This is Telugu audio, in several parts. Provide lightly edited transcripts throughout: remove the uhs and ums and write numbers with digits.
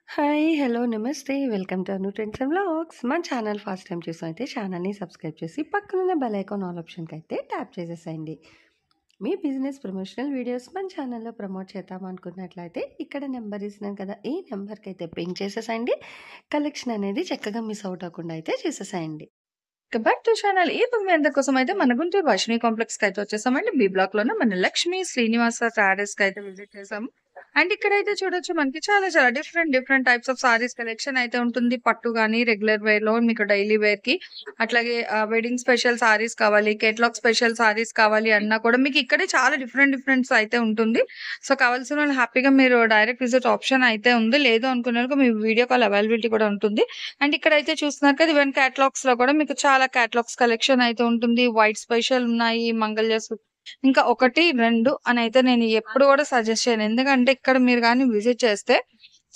హాయ్! హలో! నమస్తే. Welcome to Anu trends and vlogs. మన ఛానల్ ఫస్ట్ టైమ్ చూసినైతే ఛానల్‌ని సబ్స్క్రైబ్ చేసి పక్కనున్న బెల్ ఐకాన్ ఆల్ ఆప్షన్‌కైతే ట్యాప్ చేసేసేయండి. మీ బిజినెస్ ప్రమోషనల్ వీడియోస్ మన ఛానల్‌లో ప్రమోట్ చేద్దామనుకున్నట్లయితే ఇక్కడ నెంబర్ ఇస్తున్నాను కదా! ఈ నెంబర్‌కైతే పింగ్ చేసేసేయండి. కలెక్షన్ అనేది చక్కగా మిస్ అవుట్ అవ్వకుండా అయితే చేసేసేయండి. Back to channel. ఈ రోజు మీ అందరి కోసం అయితే మన గుంటూరు వర్షిణి కాంప్లెక్స్ కి అయితే వచ్చేసామండి. బి బ్లాక్ లోనే మన లక్ష్మి శ్రీనివాస సారీస్ కి అయితే విజిట్ చేసాము. అండ్ ఇక్కడైతే చూడొచ్చు మనకి చాలా చాలా different types of saris collection అయితే ఉంటుంది. పట్టు గానీ రెగ్యులర్ వేర్ లో మీకు డైలీ వేర్ కి అట్లాగే వెడ్డింగ్ స్పెషల్ సారీస్ కావాలి, కేటలాగ్ స్పెషల్ సారీస్ కావాలి అన్నా కూడా మీకు ఇక్కడే చాలా డిఫరెంట్ అయితే ఉంటుంది. సో కావాల్సిన వాళ్ళు హ్యాపీగా మీరు డైరెక్ట్ విజిట్ ఆప్షన్ అయితే ఉంది. లేదు అనుకునే వాళ్ళకి మీ వీడియో కాల్ అవైలబిలిటీ కూడా ఉంటుంది. అండ్ ఇక్కడైతే చూస్తున్నారు కదా! ఈవెన్ క్యాటలాగ్స్ లో కూడా మీకు చాలా క్యాటలాగ్స్ కలెక్షన్ అయితే ఉంటుంది. వైట్ స్పెషల్ ఉన్నాయి. మంగళ్యసూత్ర ఇంకా 1, 2 అని అయితే నేను ఎప్పుడు కూడా సజెస్ట్ చేయను. ఎందుకంటే ఇక్కడ మీరు గాని విజిట్ చేస్తే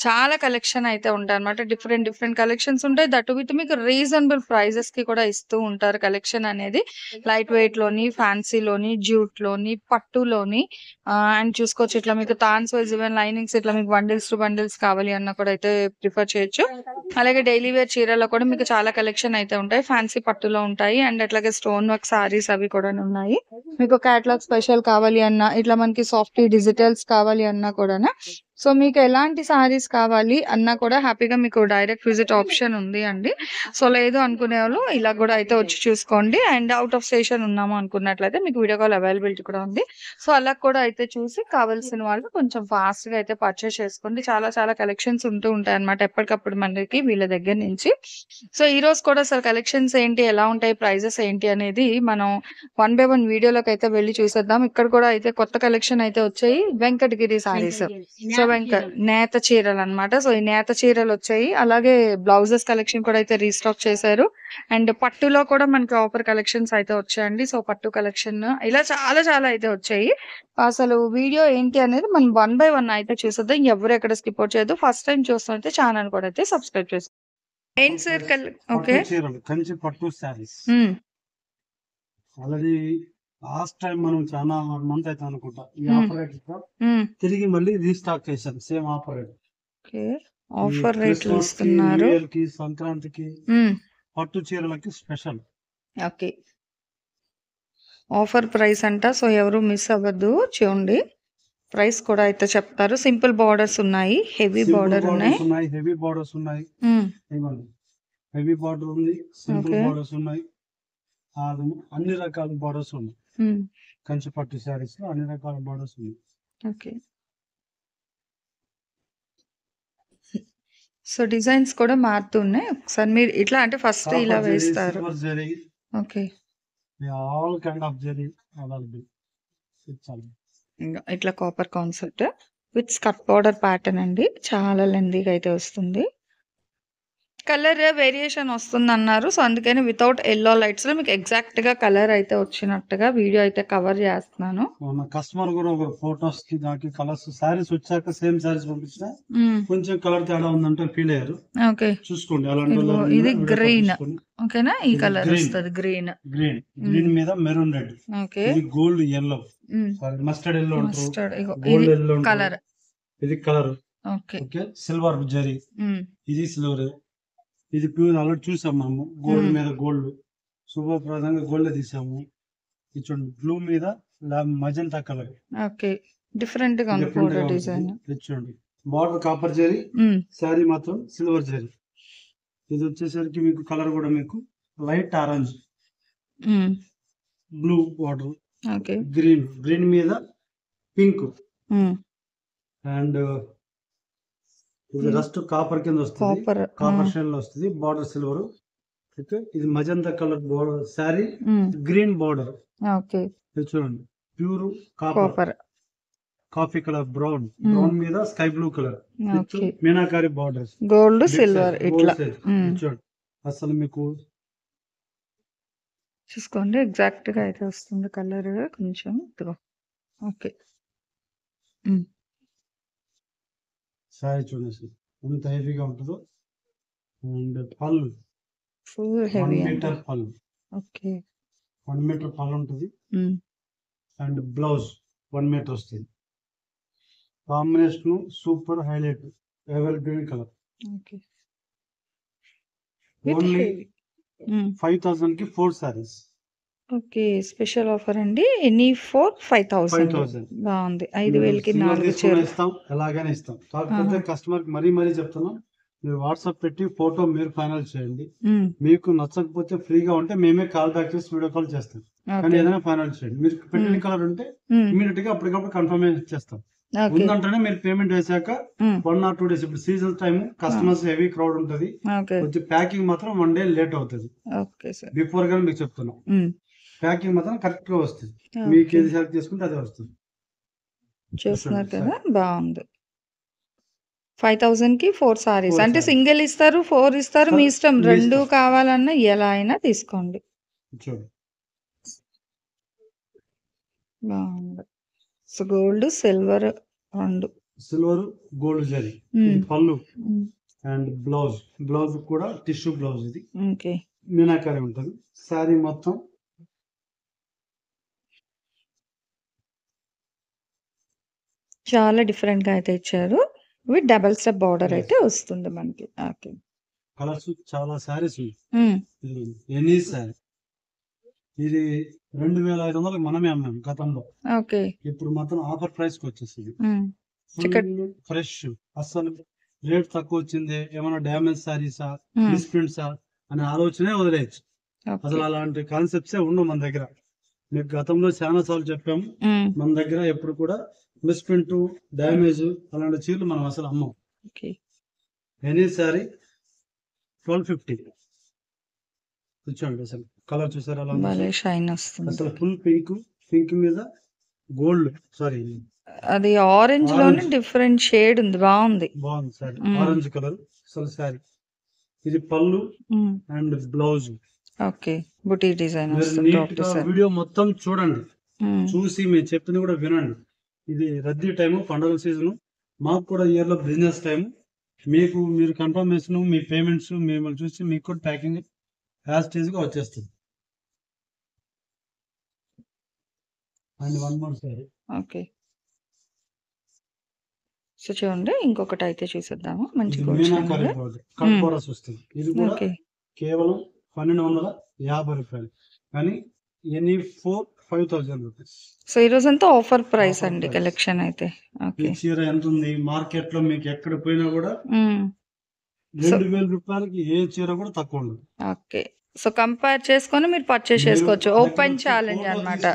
చాలా కలెక్షన్ అయితే ఉంటాయన్నమాట. డిఫరెంట్ కలెక్షన్స్ ఉంటాయి. దట్ విత్ మీకు రీజనబుల్ ప్రైజెస్ కి కూడా ఇస్తూ ఉంటారు కలెక్షన్ అనేది. లైట్ వెయిట్ లోని, ఫ్యాన్సీలోని, జ్యూట్ లోని, పట్టులోని అండ్ చూసుకోవచ్చు ఇట్లా మీకు థాన్స్ వైజ్ ఈవెన్ లైనింగ్స్ ఇట్లా మీకు బండిల్స్ టు బండిల్స్ కావాలి అన్న కూడా అయితే ప్రిఫర్ చేయొచ్చు. అలాగే డైలీ వేర్ చీరల్లో కూడా మీకు చాలా కలెక్షన్ అయితే ఉంటాయి. ఫ్యాన్సీ పట్టులో ఉంటాయి. అండ్ అట్లాగే స్టోన్ వర్క్ సారీస్ అవి కూడా ఉన్నాయి. మీకు క్యాటలాగ్ స్పెషల్ కావాలి అన్నా, ఇట్లా మనకి సాఫ్ట్ డిజిటల్స్ కావాలి అన్నా కూడానా సో మీకు ఎలాంటి సారీస్ కావాలి అన్నా కూడా హ్యాపీగా మీకు డైరెక్ట్ విజిట్ ఆప్షన్ ఉంది అండి. సో లేదు అనుకునే వాళ్ళు ఇలా కూడా అయితే వచ్చి చూసుకోండి. అండ్ అవుట్ ఆఫ్ స్టేషన్ ఉన్నాము అనుకున్నట్లయితే మీకు వీడియో కాల్ అవైలబిలిటీ కూడా ఉంది. సో అలా కూడా అయితే చూసి కావాల్సిన వాళ్ళు కొంచెం ఫాస్ట్ గా అయితే పర్చేస్ చేసుకోండి. చాలా కలెక్షన్స్ ఉంటూ ఉంటాయి అన్నమాట ఎప్పటికప్పుడు మనకి వీళ్ళ దగ్గర నుంచి. సో ఈ రోజు కూడా అసలు కలెక్షన్స్ ఏంటి, ఎలా ఉంటాయి, ప్రైజెస్ ఏంటి అనేది మనం వన్ బై వన్ వీడియోలోకి అయితే వెళ్ళి చూసేద్దాం. ఇక్కడ కూడా అయితే కొత్త కలెక్షన్ అయితే వచ్చాయి. వెంకటగిరి సారీస్. సో నేత చీరలు అన్నమాట. సో ఈ నేత చీరలు వచ్చాయి. అలాగే బ్లౌజెస్ కలెక్షన్ కూడా అయితే రీస్టాక్ చేశారు. అండ్ పట్టులో కూడా మనకి ఆఫర్ కలెక్షన్స్ అయితే వచ్చాయండి. సో పట్టు కలెక్షన్ ఇలా చాలా అయితే వచ్చాయి. అసలు వీడియో ఏంటి అనేది మనం వన్ బై వన్ అయితే చూసేద్దాం. ఎవరు ఎక్కడ స్కిప్ అవుట్ చేయొద్దు. ఫస్ట్ టైం చూస్తుంటే ఛానల్ కూడా అయితే సబ్స్క్రైబ్ చేసుకోండి. ఏంటి సార్ ఓకే. పట్టు చీరలు కంచి పట్టు శారీస్ ఆల్రెడీ లాస్ట్ టైం మనం చాలా 1 మంత్ అయితే అనుకుంటా ఈ ఆఫర్ రేట్ తిరిగి మళ్ళీ రీస్టాక్ చేశాం. Same offer rate. ఆఫర్ రేట్లు ఇస్తున్నారు. కి సంక్రాంతికి పట్టు చీరలకి స్పెషల్. ఓకే. ఆఫర్ ప్రైస్ అంట. సో ఎవరు మిస్ అవ్వద్దు. చూడండి ప్రైస్ కూడా అయితే చెప్తారు. సింపుల్ బార్డర్స్ ఉన్నాయి, హెవీ బార్డర్ ఉన్నాయి, హెవీ బార్డర్స్ ఉన్నాయి. హెవీ బార్డర్ ఉంది, సింపుల్ బార్డర్స్ ఉన్నాయి, అన్ని రకాల బార్డర్స్ ఉన్నాయి. కంచి పట్టు శారీస్ లో అన్ని రకాల బార్డర్స్ ఉన్నాయి. ఓకే. సో డిజైన్స్ కూడా మారుతున్నాయి. ఒకసారి మీరు ఇట్లా అంటే ఫస్ట్ ఇలా వేస్తారు. Okay. All kind of zari available. ఇట్లా copper concept with skirt border pattern అండి. చాలా లెందీగా అయితే వస్తుంది. కలర్ వేరియేషన్ వస్తుంది అన్నారు. సో అందుకని వితౌట్ ఎల్లో లైట్స్ లో మీకు ఎగ్జాక్ట్ గా కలర్ అయితే వచ్చినట్టుగా వీడియో అయితే కవర్ చేస్తున్నాను. కస్టమర్ కూడా ఒక ఫోటోస్ కి దానికి కలర్స్ సారీస్ వచ్చాక సేమ్ సారీస్ పంపించిన కొంచెం కలర్ తేడా ఉందంటే ఫీల్ అయ్యారు. ఓకే చూసుకోండి. ఇది గ్రీన్. ఓకేనా, ఈ కలర్ వస్తుంది గ్రీన్. గ్రీన్ మీద మెరూన్ రెడ్. ఓకే. ఇది గోల్డ్ ఎల్లో, మస్టర్డ్ ఎల్లో ఇది కలర్. ఇది కలర్. ఓకే. సిల్వర్ జరీ. ఇది సిల్వర్. ఇది ప్యూర్ ఆల్రెడీ చూసాం మనము. గోల్డ్ మీద గోల్డ్ శుభప్రదంగా గోల్డ్ తీసాము. ఇది చూడండి బ్లూ మీద మజంతా కలర్. ఓకే. డిఫరెంట్ గా ఉంది బోర్డర్ డిజైన్. ఇది చూడండి బార్డర్ కాపర్ జరీ, శారీ మాత్రం సిల్వర్ జరీ. ఇది వచ్చేసరికి మీకు కలర్ కూడా మీకు light orange, blue border, green మీద పింక్ అండ్ ఇది రస్ట్ కాపర్ కింద వస్తుంది. కాపర్ షేడ్ లో వస్తుంది. Border silver. ఓకే. ఇది magenta colour border sari, green border. Okay. ఇది చూడండి pure copper, coffee colour, brown మీద sky blue colour, meenakari borders, gold silver ఇట్లా చూడండి. అసలు మీకు చూసుకోండి ఎగ్జాక్ట్ గా అయితే వస్తుంది కలర్ కొంచెం. ఓకే. సారీ చూడండి ఎంత హెవీగా ఉంటుందో. అండ్ పళ్ళు ఫుల్ హెవీ 1 మీటర్ పళ్ళు. ఓకే. 1 మీటర్ పళ్ళు ఉంటుంది. అండ్ బ్లౌజ్ 1 మీటర్ వస్తుంది. Combination super highlight ever green colour. Okay. With only heavy. 5,000 కి 4 సారీస్. ఓకే. స్పెషల్ ఆఫర్ అండి. Any four 5,000. 5,000 బాగుంది. మీరు 5,000కి సింగిల్ 4 తీసుకుని చీరలు. ఇస్తాం, ఎలాగైనా ఇస్తాం. కాకపోతే ఆహా. కస్టమర్ కి మరీ చెప్తున్నాం, మీరు వాట్సాప్ పెట్టి ఫోటో మీరు ఫైనల్ చేయండి. ఉమ్, మీకు నచ్చకపోతే ఫ్రీగా ఉంటే మేమే కాల్ బ్యాక్ చేసి వీడియో కాల్ చేస్తాం. కానీ ఓకే. ఏదైనా ఫైనల్ చేయండి. మీరు పెట్టిన ఉమ్, కలర్ ఉంటే ఉమ్, ఇమీడియట్ గా అప్పటికప్పుడు కన్ఫర్మేషన్ చేస్తాం. ఓకే. ఉందంటేనే మీరు పేమెంట్ వేసాక ఉమ్, 1 or 2 days. ఇప్పుడు season time, customers heavy crowd ఉంటది. ఓకే. కొంచెం ప్యాకింగ్ మాత్రం 1 day లేట్ అవుతుంది. Okay sir. బిఫోర్ గా మీకు చెప్తున్నాం, ఉమ్, ప్యాకింగ్ మాత్రం కరెక్ట్ గా వస్తుంది. మీకు ఓకే. ఏది సెలెక్ట్ చేసుకుంటే అదే వస్తుంది. చూస్తున్నారు చూడండి కదా, బాగుంది. 5,000కి 4 సారీస్ 4 అంటే సారీస్ సింగిల్ ఇస్తారు, 4 ఇస్తారు, మీ ఇష్టం. మీ 2 ఇష్టం. కావాలన్నా ఎలా అయినా తీసుకోండి. చూడండి బాగుంది. So gold, silver 2. Silver, gold zari. ఇది పళ్ళు అండ్ బ్లౌజ్ కూడా టిష్యూ బ్లౌజ్. ఇది ఓకే. మీనాకారి ఉంటుంది. శారీ మొత్తం చాలా డిఫరెంట్ గా అయితే ఇచ్చారు. విత్ డబల్ స్టెప్ బార్డర్ అయితే వస్తుంది మనకి. ఓకే. కలర్స్ చాలా శారీస్ ఎనీ శారీ. ఇది 2,500 మనమే అమ్మాం గతంలో. ఓకే. ఇప్పుడు మాత్రం ఆఫర్ ప్రైస్ కి వచ్చేసింది. చికెన్ ఫ్రెష్, అస్సలు రేట్ తక్కువ వచ్చింది, ఏమైనా డ్యామేజ్ శారీసా, మిస్ప్రింట్సా అనే ఆలోచనే వదిలేయచ్చు. అసలు అలాంటి కాన్సెప్ట్సే ఉండవు మన దగ్గర. మీకు గతంలో చాలా సార్లు చెప్పాము, మన దగ్గర ఎప్పుడు కూడా మిస్ప్రింట్, డ్యామేజ్ అలాంటి చీరలు మనం అసలు అమ్మం. ఎనీ శారీ 1250. చూడండి అసలు కలర్ చూసారు అలా ఉంది. షైన్ వస్తుంది. అసలు ఫుల్ పింక్ మీద గోల్డ్, సారీ అది ఆరెంజ్ లోనే డిఫరెంట్ షేడ్ ఉంది. బాగుంది సారీ, ఆరెంజ్ కలర్ అసలు శారీ. ఇది పళ్ళు and blouse. Okay. Buti design neat గా వీడియో మొత్తం చూడండి, చూసి మీరు చెప్పింది కూడా వినండి. ఇది రద్దీ టైము, పండుగల సీజన్, మాకు కూడా ఇయర్ లో బిజినెస్ టైం. మీరు కన్ఫర్మేషన్, మీ పేమెంట్స్ మిమ్మల్ని చూసి మీకు కూడా ప్యాకింగ్ యాజ్ టీజ్ గా వచ్చేస్తుంది. And 1 more sorry. Okay. So చూడండి, ఇంకొకటి అయితే చూసేద్దాము. మంచి మీనాకారి కంపోరస్ వస్తుంది. ఇది కూడా కేవలం 1,250 రూపాయలు. కానీ ఎనీ 5,000 రూపీస్. సో ఈ రోజు అంతా ఆఫర్ ప్రైస్ అండి కలెక్షన్ అయితే. ఈ చీర ఎంత ఉంది మార్కెట్ లో, మీకు ఎక్కడ పోయినా కూడా 2,000 రూపాయలకి ఏ చీర కూడా తక్కువ ఉండదు. ఓకే. సో కంపేర్ చేసుకొని మీరు పర్చేస్ చేసుకోవచ్చు. ఓపెన్ ఛాలెంజ్ అన్నమాట.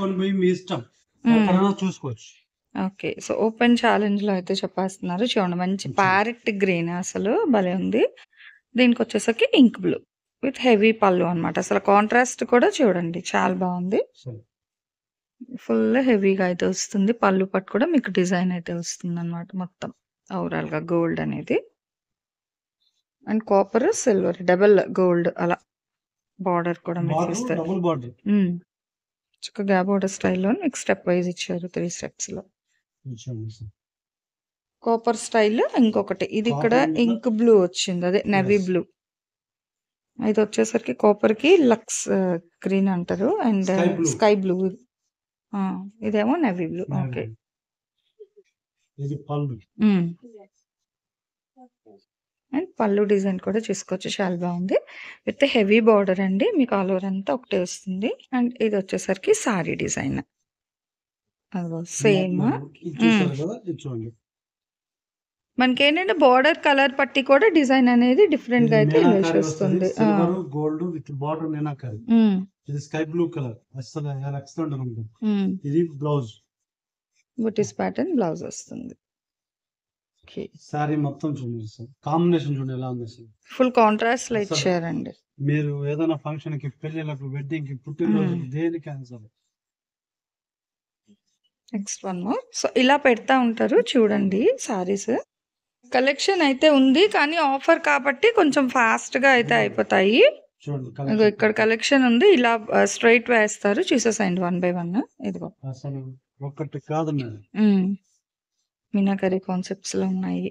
మీ ఇష్టం, ఎక్కడైనా చూసుకోవచ్చు. ఓకే. సో ఓపెన్ ఛాలెంజ్ లో అయితే చెప్పేస్తున్నారు. చూడండి, మంచి ప్యారెట్ గ్రీన్, అసలు భలే ఉంది. దీనికి వచ్చేసరికి ఇంక్ బ్లూ విత్ హెవీ పళ్ళు అన్నమాట. అసలు కాంట్రాస్ట్ కూడా చూడండి చాలా బాగుంది. ఫుల్ హెవీగా అయితే వస్తుంది. పళ్ళు పట్టు కూడా మీకు డిజైన్ అయితే వస్తుంది అన్నమాట. మొత్తం ఓవరాల్ గా గోల్డ్ అనేది and copper, silver, double gold అలా బార్డర్ కూడా మీకు ఇస్తారు. చక్కగా బోర్డర్ స్టైల్లో మీకు స్టెప్ వైజ్ ఇచ్చారు. 3 స్టెప్స్ లో కాపర్ స్టైల్. ఇంకొకటి ఇది ఇక్కడ ఇంక్ బ్లూ వచ్చింది, అదే నెవీ బ్లూ. ఇది వచ్చేసరికి కాపర్ కి లక్స్ గ్రీన్ అంటారు అండ్ స్కై బ్లూ. ఇదేమో నెవీ బ్లూ. ఓకే. అండ్ పళ్ళు డిజైన్ కూడా చూసుకోవచ్చు, చాలా బాగుంది. విత్ హెవీ బార్డర్ అండి, మీకు ఆల్ ఓవర్ అంతా ఒకటే వస్తుంది. అండ్ ఇది వచ్చేసరికి సారీ డిజైన్ సేమ్. మనకి ఏంటంటే బార్డర్ కలర్ పట్టి కూడా డిజైన్ అనేది డిఫరెంట్ గా అయితే వస్తుంది. Gold with border meenakari. ఇది స్కై బ్లూ కలర్, అసలు ఎక్సలెంట్ ఉంది. ఇది బ్లౌజ్, బుటీస్ ప్యాటర్న్ బ్లౌజ్ వస్తుంది. సారీ మొత్తం చూడండి, కాంబినేషన్ చూడండి ఎలా ఉంది. ఫుల్ కాంట్రాస్ట్ లో ఇచ్చారండి. మీరు ఏదైనా ఫంక్షన్ కి, పెళ్లిలకు, వెడ్డింగ్ కి, పుట్టినరోజు దేనికైనా సరే. Next one more. సో ఇలా పెడతా ఉంటారు చూడండి సారీస్. కలెక్షన్ అయితే ఉంది కానీ ఆఫర్ కాబట్టి కొంచెం ఫాస్ట్ గా అయితే అయిపోతాయి. ఇక్కడ కలెక్షన్ ఉంది, ఇలా స్ట్రైట్ వేస్తారు. చూసేసాయండి 1 by 1. ఇదిగో ఒకటి కాదు, మీనాకరీ కాన్సెప్ట్స్ లో ఉన్నాయి.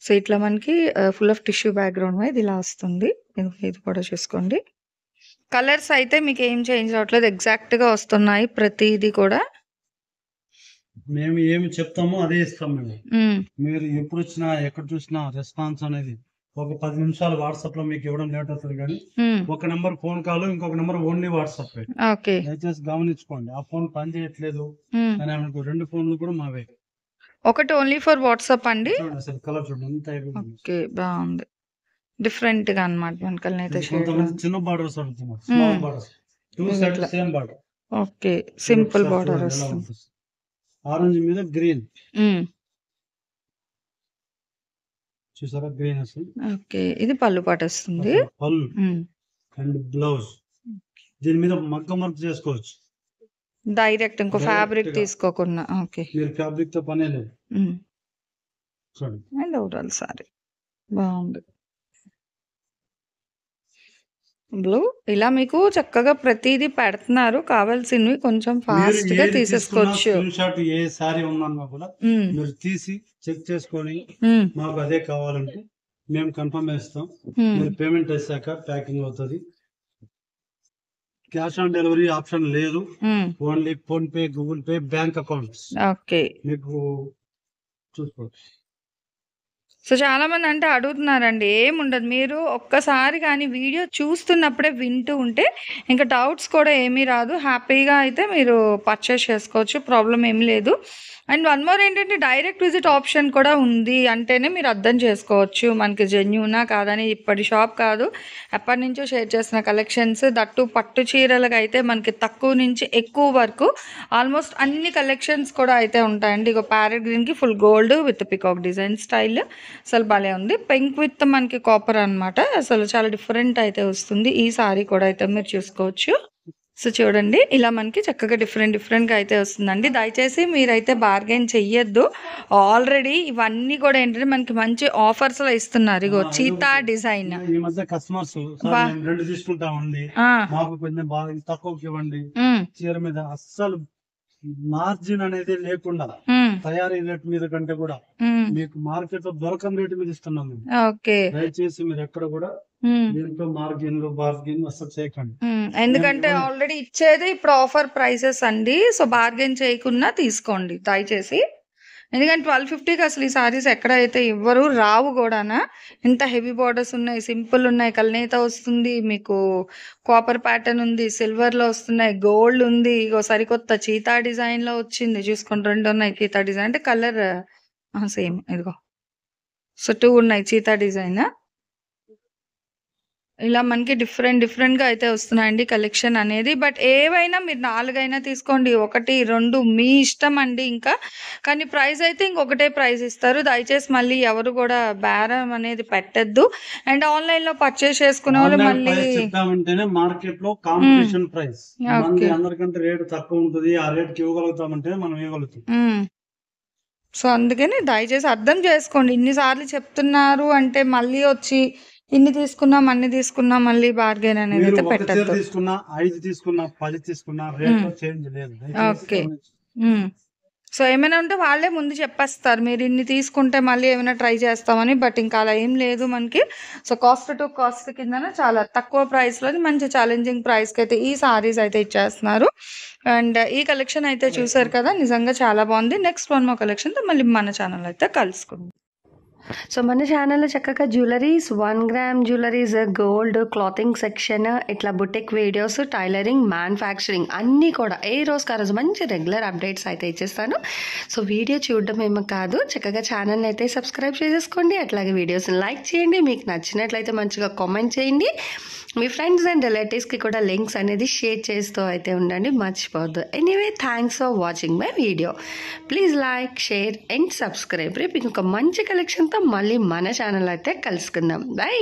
సో ఇట్లా మనకి ఫుల్ ఆఫ్ టిష్యూ బ్యాక్గ్రౌండ్ ఇది ఇలా వస్తుంది. ఇది కూడా చూసుకోండి. కలర్స్ అయితే మీకు ఏం చేంజ్ అవ్వట్లేదు, ఎగ్జాక్ట్ గా వస్తున్నాయి ప్రతిది కూడా. మేము ఏమి చెప్తామో అదే ఇస్తాం. మేము మీరు ఎప్పుడు వచ్చినా, ఎక్కడ చూసినా రెస్పాన్స్ అనేది ఒక 10 నిమిషాలు వాట్సాప్ లో మీకు ఇవ్వడం లేట్ అవుతుంది కానీ ఒక నెంబర్ ఫోన్ కాల్, ఇంకొక నెంబర్ ఓన్లీ వాట్సాప్. ఓకే, దయచేసి గమనించుకోండి. ఆ ఫోన్ పని చేయట్లేదు అని అనుకో, 2 ఫోన్లు కూడా మావే. ఒకటి ఓన్లీ ఫర్ వాట్సాప్ అండి. చూడండి అసలు కలర్ చూడండి ఎంత అయిపోయింది. ఓకే, బాగుంది, డిఫరెంట్ గా అన్నమాట. వెనకాలనైతే కొంతమంది చిన్న బార్డర్స్ అడుగుతున్నారు, small borders, 2 sides same border. Okay, simple border వస్తుంది. ఆరెంజ్ మీద గ్రీన్ చూసారా, గ్రీన్ వస్తుంది. ఓకే, ఇది పళ్ళు పాట వస్తుంది. పళ్ళు అండ్ బ్లౌజ్. దీని మీద మగ్గం వర్క్ చేసుకోవచ్చు డైరెక్ట్, ఇంకో ఫ్యాబ్రిక్ తీసుకోకుండా. ఓకే, మీరు ఫ్యాబ్రిక్ తో పనే లేదు. చూడండి, అండ్ ఓవరాల్ సారీ బాగుంది. బ్లూ ఇలా మీకు చక్కగా ప్రతిదీ పెడుతున్నారు. కావాల్సినవి కొంచెం ఫాస్ట్ గా తీసేసుకోవచ్చు. స్క్రీన్ షాట్ ఏ సారీ ఉందన్నా కూడా మీరు తీసి చెక్ చేసుకొని మాకు అదే కావాలంటే మేము కన్ఫర్మ్ చేస్తాం. మీరు పేమెంట్ చేశాక ప్యాకింగ్ అవుతుంది. క్యాష్ ఆన్ డెలివరీ ఆప్షన్ లేదు, only phone pay, Google pay, bank accounts. Okay, మీకు చూసుకోవచ్చు. సో చాలా మంది అంటే అడుగుతున్నారండి, ఏముండదు, మీరు ఒక్కసారి కానీ వీడియో చూస్తున్నప్పుడే వింటూ ఉంటే ఇంకా డౌట్స్ కూడా ఏమీ రాదు. హ్యాపీగా అయితే మీరు పర్చేస్ చేసుకోవచ్చు, ప్రాబ్లం ఏమీ లేదు. అండ్ వన్ మోర్ ఏంటంటే డైరెక్ట్ విజిట్ ఆప్షన్ కూడా ఉంది, అంటేనే మీరు అర్థం చేసుకోవచ్చు మనకి జెన్యూనా కాదని. ఇప్పటి షాప్ కాదు, ఎప్పటి నుంచో షేర్ చేసిన కలెక్షన్స్, దట్టు పట్టు చీరలకు అయితే మనకి తక్కువ నుంచి ఎక్కువ వరకు ఆల్మోస్ట్ అన్ని కలెక్షన్స్ కూడా అయితే ఉంటాయండి. ఇక ప్యారెట్ గ్రీన్కి full gold with peacock design style అసలు భలే ఉంది. పింక్ విత్ మనకి కాపర్ అనమాట, అసలు చాలా డిఫరెంట్ అయితే వస్తుంది. ఈ సారీ కూడా అయితే మీరు చూసుకోవచ్చు. సో చూడండి, ఇలా మనకి చక్కగా డిఫరెంట్గా అయితే వస్తుందండి. దయచేసి మీరైతే బార్గెన్ చెయ్యొద్దు. ఆల్రెడీ ఇవన్నీ కూడా ఏంటంటే మనకి మంచి ఆఫర్స్ లో ఇస్తున్నారు. ఇగో చీతా డిజైన్, ఈ మధ్య కస్టమర్స్ 2 తీసుకుంటామండి, మాకు కొంచెం బాగా తక్కువకి ఇవ్వండి. చీర మీద అస్సలు మార్జిన్ అనేది లేకుండా తయారీ రేట్ మీద కంటే కూడా మీకు మార్కెట్ లో దొరకని రేటు మీద ఇస్తున్నాం. దయచేసి మీరు ఎక్కడ కూడా దీంట్లో బార్గెన్ అసలు చేయకండి. ఎందుకంటే ఆల్రెడీ ఇచ్చేది ఇప్పుడు ఆఫర్ ప్రైసెస్ అండి. సో బార్గెన్ చేయకుండా తీసుకోండి దయచేసి. ఎందుకంటే 1250కి అసలు ఈ సారీస్ ఎక్కడైతే ఇవ్వరు, రావు కూడానా. ఇంత హెవీ బార్డర్స్ ఉన్నాయి, సింపుల్ ఉన్నాయి, కల్నేత వస్తుంది, మీకు కాపర్ ప్యాటర్న్ ఉంది, సిల్వర్ లో వస్తున్నాయి, గోల్డ్ ఉంది, ఇగో సరికొత్త చీతా డిజైన్ లో వచ్చింది. చూసుకోండి, 2 ఉన్నాయి చీతా డిజైన్, అంటే కలర్ సేమ్. ఇదిగో సో 2 ఉన్నాయి చీతా డిజైన్. ఇలా మనకి డిఫరెంట్ గా అయితే వస్తున్నాయండి కలెక్షన్ అనేది. బట్ ఏవైనా మీరు 4 అయినా తీసుకోండి, 1, 2 మీ ఇష్టం అండి. ఇంకా కానీ ప్రైస్ అయితే ఇంకొకటే ప్రైస్ ఇస్తారు. దయచేసి మళ్ళీ ఎవరు కూడా బేరం అనేది పెట్టద్దు. అండ్ ఆన్లైన్ లో పర్చేస్ చేసుకునే వాళ్ళు మళ్ళీ మార్కెట్ లో కాంపిటీషన్ ప్రైస్ అందరికంటే రేటు తక్కువ ఉంటుంది, ఆ రేట్ కి ఇవ్వగలుగుతామంటే మనం ఇవ్వగలుగుతాం. సో అందుకని దయచేసి అర్థం చేసుకోండి. ఇన్నిసార్లు చెప్తున్నారు అంటే మళ్ళీ వచ్చి ఇన్ని తీసుకున్నాం అన్ని తీసుకున్నాం మళ్ళీ బార్గెన్ అనేది అయితే పెట్టద్దు. తీసుకున్నా 5 తీసుకున్నా 10 తీసుకున్నా రేట్ చేంజ్ లేదు. ఓకే, సో ఏమైనా ఉంటే వాళ్ళే ముందు చెప్పేస్తారు, మీరు ఇన్ని తీసుకుంటే మళ్ళీ ఏమైనా ట్రై చేస్తామని. బట్ ఇంకా అలా ఏం లేదు మనకి. సో కాస్ట్ టు కాస్ట్ కింద చాలా తక్కువ ప్రైస్ లో మంచి ఛాలెంజింగ్ ప్రైస్ కి అయితే ఈ సారీస్ అయితే ఇచ్చేస్తున్నారు. అండ్ ఈ కలెక్షన్ అయితే చూసారు కదా, నిజంగా చాలా బాగుంది. నెక్స్ట్ వన్ మో కలెక్షన్ తో మళ్ళీ మన ఛానల్ అయితే కలుసుకుందాం. సో మన ఛానల్లో చక్కగా jewelleries, 1 gram jewelleries, gold, clothing section, ఇట్లా బుటిక్ వీడియోస్, టైలరింగ్, మ్యానుఫ్యాక్చరింగ్ అన్నీ కూడా ఏ రోజుకి ఆ రోజు మంచి రెగ్యులర్ అప్డేట్స్ అయితే ఇచ్చేస్తాను. సో వీడియో చూడడం ఏమో కాదు, చక్కగా ఛానల్ని అయితే సబ్స్క్రైబ్ చేసేసుకోండి. అట్లాగే వీడియోస్ని లైక్ చేయండి, మీకు నచ్చినట్లయితే మంచిగా కామెంట్ చేయండి. మీ ఫ్రెండ్స్ అండ్ రిలేటివ్స్కి కూడా లింక్స్ అనేది షేర్ చేస్తూ అయితే ఉండండి, మర్చిపోవద్దు. Anyway, thanks for watching my video. Please like, share and subscribe. రేపు ఇంకొక మంచి కలెక్షన్తో మళ్ళీ మన ఛానల్ అయితే కలుసుకుందాం. బై.